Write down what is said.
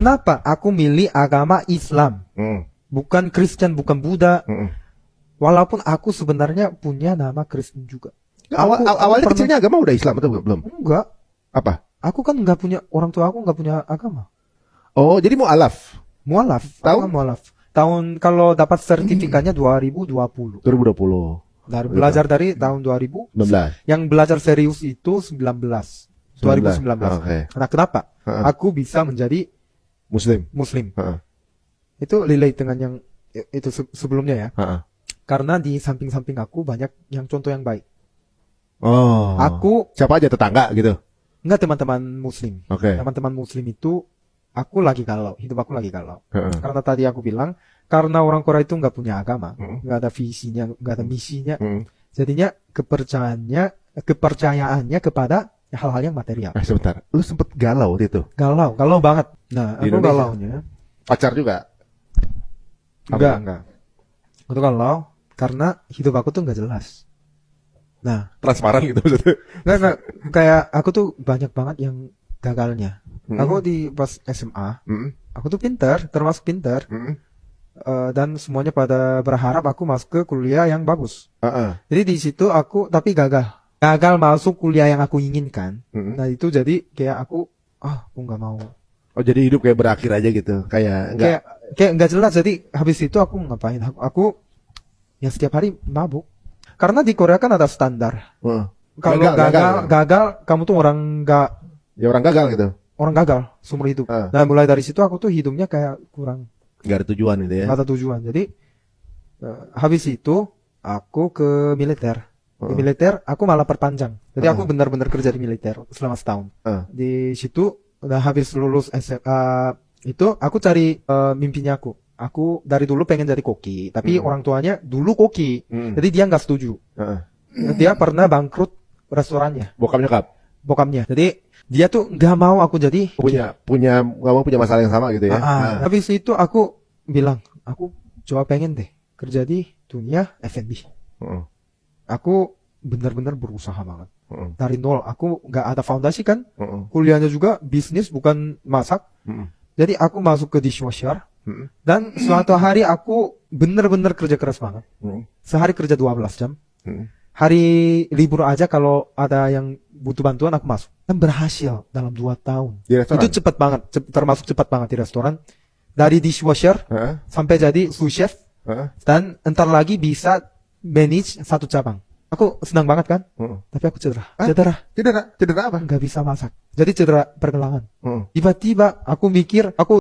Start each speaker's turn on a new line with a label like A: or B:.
A: Kenapa aku milih agama Islam? Bukan Kristen, bukan Buddha. Walaupun aku sebenarnya punya nama Kristen juga.
B: Awalnya kecilnya agama udah Islam atau belum?
A: Enggak.
B: Apa?
A: Aku kan nggak punya, orang tua aku nggak punya agama.
B: Oh, jadi mualaf.
A: Mualaf.
B: Tahun?
A: Mualaf. Tahun kalau dapat sertifikatnya 2020.
B: 2020.
A: Belajar dari tahun 2000.
B: 19.
A: Yang belajar serius itu 2019.
B: Okay.
A: Nah, kenapa? Aku bisa menjadi
B: Muslim.
A: Itu relate dengan yang itu sebelumnya ya. Karena di samping-samping aku banyak yang contoh yang baik.
B: Oh.
A: Aku
B: siapa aja, tetangga gitu?
A: enggak, teman-teman Muslim.
B: Oke.
A: Teman-teman Muslim itu aku lagi galau, hidup aku lagi galau. Karena tadi aku bilang, karena orang Korea itu nggak punya agama, nggak ada visinya, nggak ada misinya. Jadinya kepercayaannya kepada hal-hal yang material.
B: Sebentar, lu sempet galau waktu itu?
A: Galau banget. Nah,
B: Di
A: aku
B: Indonesia?
A: galaunya.
B: Pacar juga?
A: Enggak. Aku galau karena hidup aku tuh nggak jelas. Nah,
B: Transparan gitu maksudnya?
A: nggak, kayak aku tuh banyak banget yang gagalnya. Aku di pas SMA, aku tuh termasuk pintar. Dan semuanya pada berharap aku masuk ke kuliah yang bagus. Jadi di situ aku tapi gagal masuk kuliah yang aku inginkan. Nah itu jadi kayak aku nggak mau.
B: Oh, jadi hidup kayak berakhir aja gitu, kayak
A: nggak jelas. Jadi habis itu aku ngapain? Aku yang setiap hari mabuk. Karena di Korea kan ada standar. Kalau gagal, kamu tuh orang
B: gagal gitu.
A: Orang gagal seumur hidup. Nah mulai dari situ aku tuh hidupnya kayak kurang.
B: Gak ada tujuan gitu ya?
A: Gak ada tujuan. Jadi habis itu aku ke militer. Di militer aku malah perpanjang. Jadi aku benar-benar kerja di militer selama setahun. Di situ udah habis lulus SMA itu aku cari mimpinya aku. Aku dari dulu pengen jadi koki, tapi orang tuanya dulu koki. Jadi dia nggak setuju. Dia pernah bangkrut restorannya. Bokapnya. Jadi dia tuh nggak mau aku jadi
B: punya masalah yang sama gitu ya.
A: Habis itu aku bilang, aku coba pengen deh kerja di dunia F&B. Aku benar-benar berusaha banget. Dari nol, aku nggak ada fondasi kan. Kuliahnya juga bisnis, bukan masak. Jadi aku masuk ke dishwasher. Dan suatu hari aku benar-benar kerja keras banget. Sehari kerja 12 jam. Hari libur aja kalau ada yang butuh bantuan aku masuk. Dan berhasil dalam 2 tahun. Itu cepat banget, termasuk cepat banget di restoran. Dari dishwasher sampai jadi sous chef. Dan entar lagi bisa manage 1 cabang. Aku senang banget kan? Tapi aku cedera.
B: Cedera apa?
A: Nggak bisa masak. Jadi cedera pergelangan. Tiba-tiba aku mikir, aku